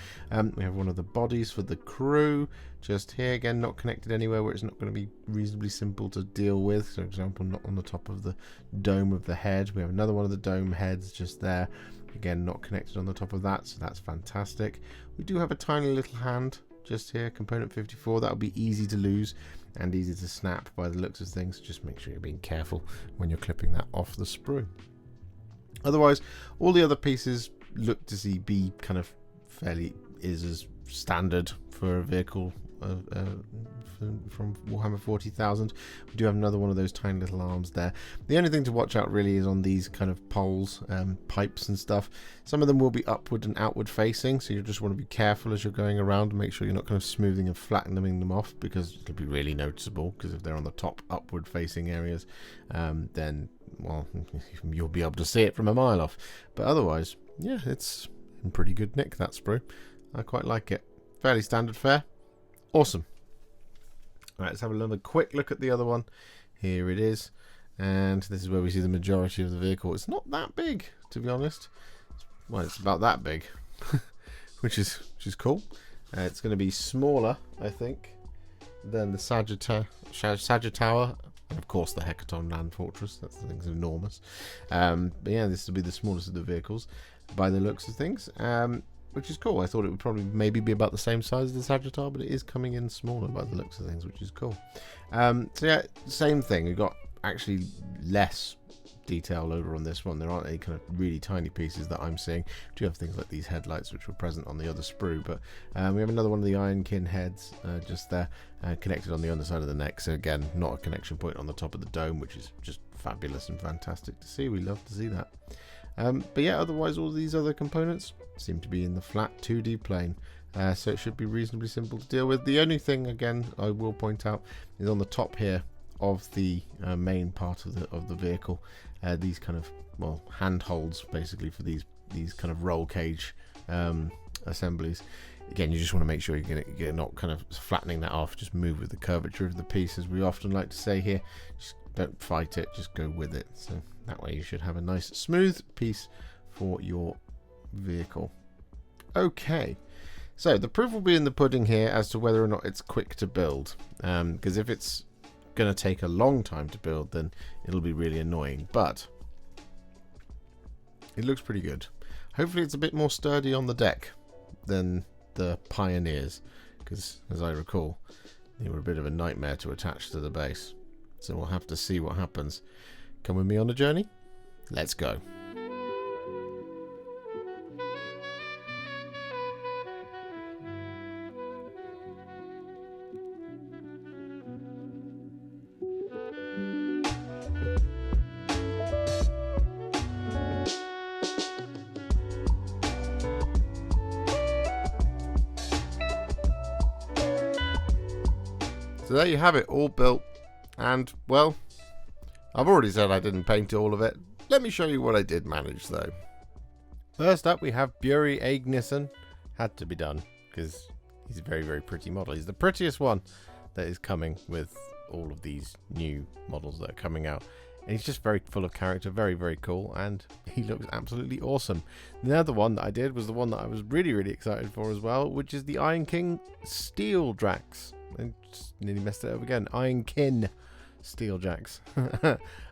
Speaker 1: We have one of the bodies for the crew just here, again, not connected anywhere where it's not going to be reasonably simple to deal with. So, for example, not on the top of the dome of the head. We have another one of the dome heads just there. Again, not connected on the top of that, so that's fantastic. We do have a tiny little hand just here, component 54. That'll be easy to lose and easy to snap by the looks of things. Just make sure you're being careful when you're clipping that off the sprue. Otherwise, all the other pieces look to be kind of fairly as standard for a vehicle from Warhammer 40,000. We do have another one of those tiny little arms there. The only thing to watch out really is on these kind of poles, pipes and stuff. Some of them will be upward and outward facing, so you just want to be careful as you're going around and make sure you're not kind of smoothing and flattening them off, because it'll be really noticeable. Because if they're on the top upward facing areas, then, well, you'll be able to see it from a mile off. But otherwise, yeah, it's in pretty good nick, that sprue. I quite like it. Fairly standard fare. Awesome. Right, let's have another quick look at the other one. Here it is, and this is where we see the majority of the vehicle. It's not that big, to be honest. Well, it's about that big, which is cool. It's going to be smaller, I think, than the Sagittaur And of course, the Hecaton Land Fortress. That thing's enormous. But yeah, this will be the smallest of the vehicles by the looks of things, which is cool. I thought it would probably maybe be about the same size as the Sagittar, but it is coming in smaller by the looks of things, which is cool. So yeah, same thing. We've got actually less detail over on this one. There aren't any kind of really tiny pieces that I'm seeing. We do have things like these headlights which were present on the other sprue, but we have another one of the Ironkin heads just there, connected on the underside of the neck. So again, not a connection point on the top of the dome, which is just fabulous and fantastic to see. We love to see that. But yeah, otherwise all these other components seem to be in the flat 2D plane, so it should be reasonably simple to deal with. The only thing, again, I will point out is on the top here of the main part of the vehicle, these kind of, well, handholds basically for these kind of roll cage assemblies. Again, you just want to make sure you're not kind of flattening that off. Just move with the curvature of the piece, as we often like to say here. Just don't fight it, just go with it. So that way you should have a nice smooth piece for your vehicle. Okay, so the proof will be in the pudding here as to whether or not it's quick to build, because if it's going to take a long time to build, then it'll be really annoying, but it looks pretty good. Hopefully it's a bit more sturdy on the deck than the Pioneers, because as I recall, they were a bit of a nightmare to attach to the base. So we'll have to see what happens. Come with me on a journey? Let's go. So there you have it, all built. And, well, I've already said I didn't paint all of it. Let me show you what I did manage, though. First up, we have Buri Aegnirssen. Had to be done, because he's a very, very pretty model. He's the prettiest one that is coming with all of these new models that are coming out. And he's just very full of character, very, very cool, and he looks absolutely awesome. The other one that I did was the one that I was really, really excited for as well, which is the Ironkin Steeljacks. I just nearly messed it up again. Ironkin Steeljacks.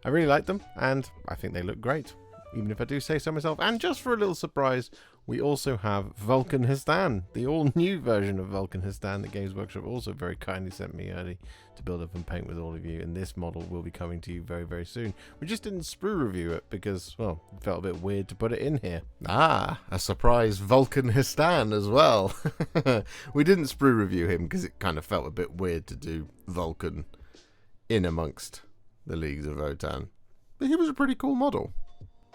Speaker 1: I really like them, and I think they look great, even if I do say so myself. And just for a little surprise, we also have Volcanhistan, the all-new version of Volcanhistan that Games Workshop also very kindly sent me early to build up and paint with all of you, and this model will be coming to you very, very soon. We just didn't sprue review it because, well, it felt a bit weird to put it in here. Ah, a surprise Volcanhistan as well. We didn't sprue review him because it kind of felt a bit weird to do Vulcan in amongst the Leagues of Votann. But he was a pretty cool model.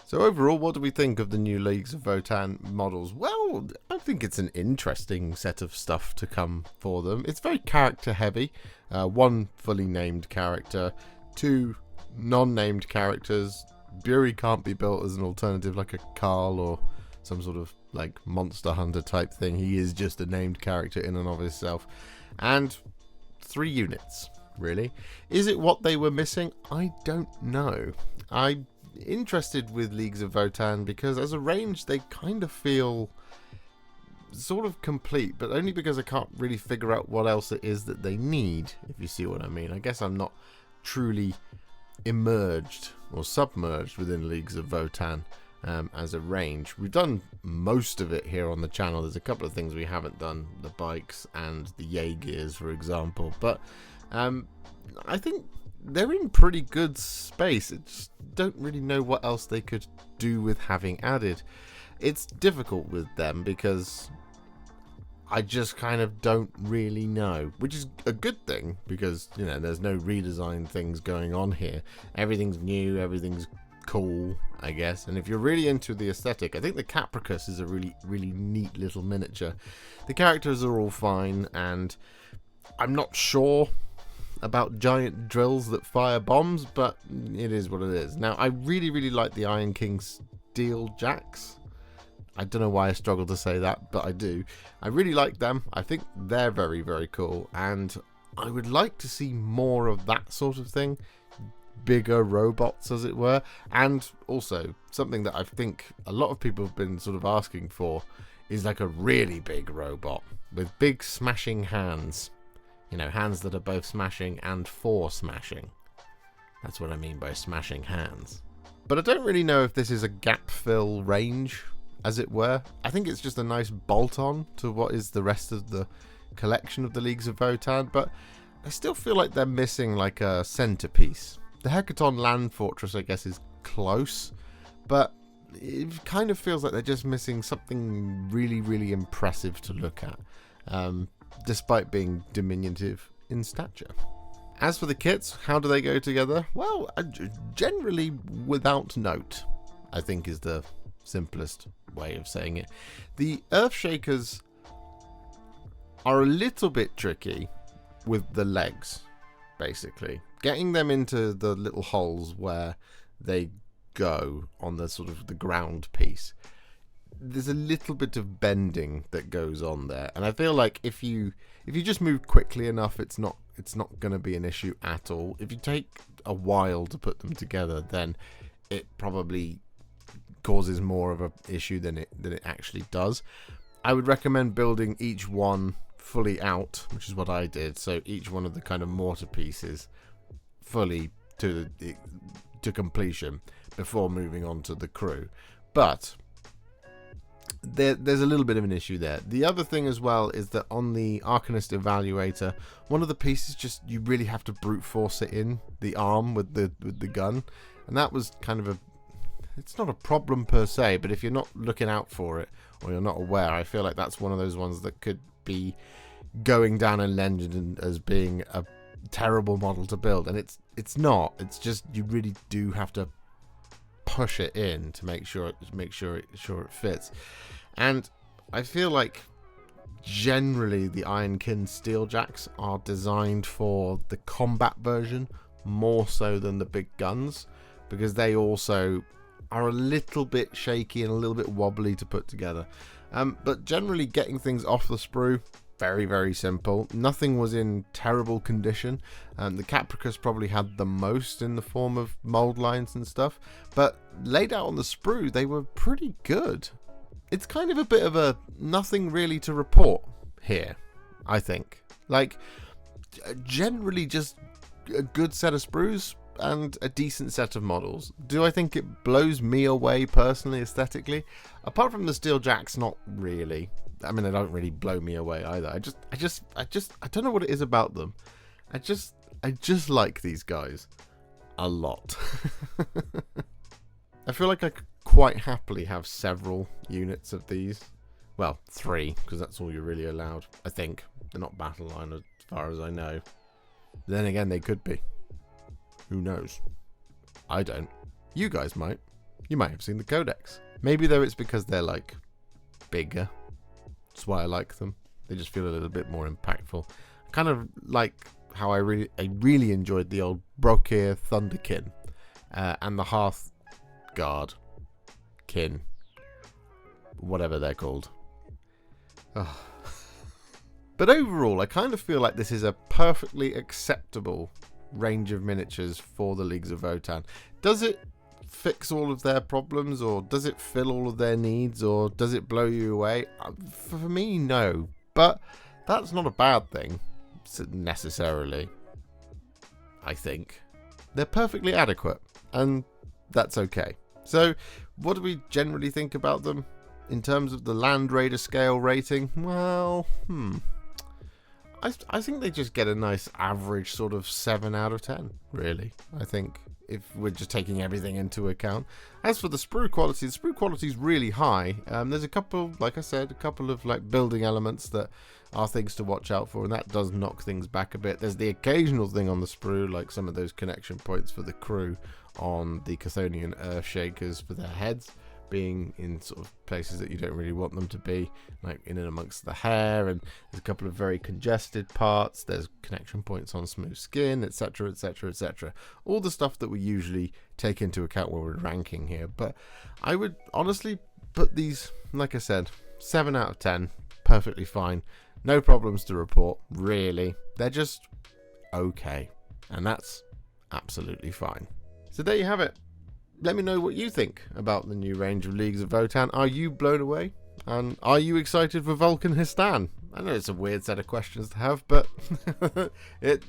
Speaker 1: So overall, what do we think of the new Leagues of Votann models? Well, I think it's an interesting set of stuff to come for them. It's very character heavy. One fully named character, two non-named characters. Buri can't be built as an alternative like a Carl or some sort of like monster hunter type thing. He is just a named character in and of himself. And 3 units, really. Is it what they were missing? I don't know. I'm interested with Leagues of Votann because as a range they kind of feel sort of complete, but only because I can't really figure out what else it is that they need, if you see what I mean. I guess I'm not truly emerged or submerged within Leagues of Votann as a range. We've done most of it here on the channel. There's a couple of things we haven't done, the bikes and the Jaegers, for example, but I think they're in pretty good space. I just don't really know what else they could do with having added. It's difficult with them because I just kind of don't really know, which is a good thing because, you know, there's no redesign things going on here. Everything's new, everything's cool, I guess. And if you're really into the aesthetic, I think the Kapricus is a really, really neat little miniature. The characters are all fine, and I'm not sure about giant drills that fire bombs, but it is what it is. Now, I really, really like the Ironkin Steeljacks. I don't know why I struggle to say that, but I do. I really like them. I think they're very, very cool, and I would like to see more of that sort of thing. Bigger robots, as it were. And also, something that I think a lot of people have been sort of asking for is like a really big robot with big smashing hands. You know, hands that are both smashing and for smashing. That's what I mean by smashing hands. But I don't really know if this is a gap fill range, as it were. I think it's just a nice bolt-on to what is the rest of the collection of the Leagues of Votann, but I still feel like they're missing like a centerpiece. The Hecaton Land Fortress, I guess, is close, but it kind of feels like they're just missing something really, really impressive to look at, despite being diminutive in stature. As for the kits, how do they go together? Well, generally without note, I think is the simplest way of saying it. The Earthshakers are a little bit tricky with the legs, basically. Getting them into the little holes where they go on the sort of the ground piece. There's a little bit of bending that goes on there, and I feel like if you just move quickly enough, it's not going to be an issue at all. If you take a while to put them together, then it probably causes more of an issue than it actually does. I would recommend building each one fully out, which is what I did. So each one of the kind of mortar pieces fully to completion before moving on to the crew. But there's a little bit of an issue there. The other thing as well is that on the Arkanyst Evaluator, one of the pieces just you really have to brute force it in the arm with the gun, and that was kind of it's not a problem per se, but if you're not looking out for it or you're not aware, I feel like that's one of those ones that could be going down in legend as being a terrible model to build, and it's not. It's just you really do have to push it in to make sure it fits. And I feel like generally the Ironkin Steeljacks are designed for the combat version more so than the big guns, because they also are a little bit shaky and a little bit wobbly to put together. But generally getting things off the sprue, very, very simple. Nothing was in terrible condition. The Kapricus probably had the most in the form of mold lines and stuff, but laid out on the sprue, they were pretty good. It's kind of a bit of a nothing really to report here, I think. Like, generally just a good set of sprues and a decent set of models. Do I think it blows me away personally aesthetically? Apart from the Steeljacks, not really. I mean, they don't really blow me away either. I don't know what it is about them. I just like these guys a lot. I feel like I could quite happily have several units of these. Well, 3, because that's all you're really allowed. I think they're not battle line as far as I know. Then again, they could be. Who knows? I don't. You guys might. You might have seen the codex. Maybe though it's because they're like bigger. That's why I like them. They just feel a little bit more impactful. Kind of like how I really enjoyed the old Brokir Thunderkin and the Hearth Guard Kin, whatever they're called. Oh. But overall, I kind of feel like this is a perfectly acceptable range of miniatures for the Leagues of Votann. Does it fix all of their problems, or does it fill all of their needs, or does it blow you away? For me, no. But that's not a bad thing, necessarily. I think. They're perfectly adequate, and that's okay. So, what do we generally think about them? In terms of the Land Raider scale rating? Well, I think they just get a nice average sort of 7 out of 10, really. I think, if we're just taking everything into account. As for the sprue quality, the sprue quality is really high. There's a couple, like I said, a couple of like building elements that are things to watch out for, and that does knock things back a bit. There's the occasional thing on the sprue, like some of those connection points for the crew on the Cthonian Earthshakers for their heads being in sort of places that you don't really want them to be, like in and amongst the hair, and there's a couple of very congested parts. There's connection points on smooth skin, etc, etc, etc. All the stuff that we usually take into account when we're ranking here. But I would honestly put these, like I said, 7 out of 10, perfectly fine. No problems to report, really. They're just okay, and that's absolutely fine. So there you have it. Let me know what you think about the new range of Leagues of Votann. Are you blown away? And are you excited for Vulcan Histan? I know it's a weird set of questions to have, but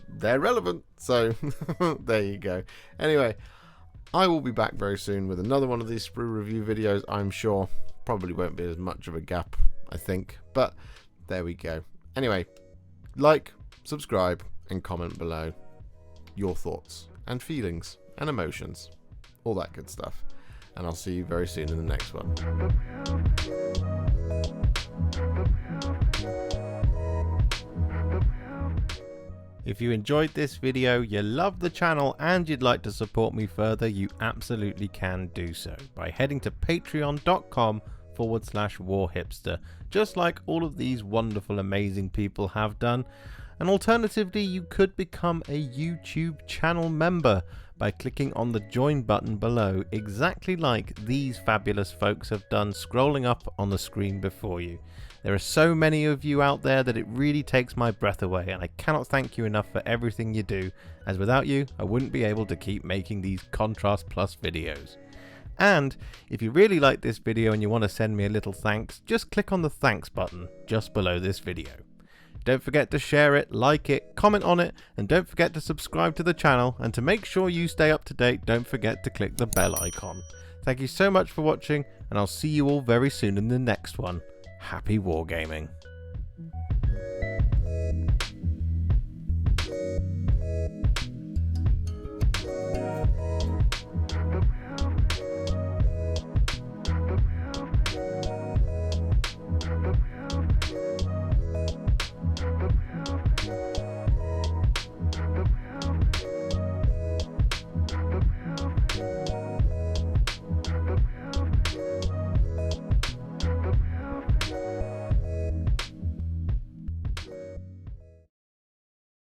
Speaker 1: they're relevant, so there you go. Anyway, I will be back very soon with another one of these Sprue review videos, I'm sure. Probably won't be as much of a gap, I think, but there we go. Anyway, like, subscribe, and comment below your thoughts and feelings and emotions, all that good stuff. And I'll see you very soon in the next one. If you enjoyed this video, you love the channel, and you'd like to support me further, you absolutely can do so by heading to patreon.com/Warhipster, just like all of these wonderful, amazing people have done. And alternatively, you could become a YouTube channel member by clicking on the join button below, exactly like these fabulous folks have done, scrolling up on the screen before you. There are so many of you out there that it really takes my breath away, and I cannot thank you enough for everything you do, as without you I wouldn't be able to keep making these Contrast Plus videos. And if you really like this video and you want to send me a little thanks, just click on the thanks button just below this video. Don't forget to share it, like it, comment on it, and don't forget to subscribe to the channel. And to make sure you stay up to date, don't forget to click the bell icon. Thank you so much for watching, and I'll see you all very soon in the next one. Happy wargaming.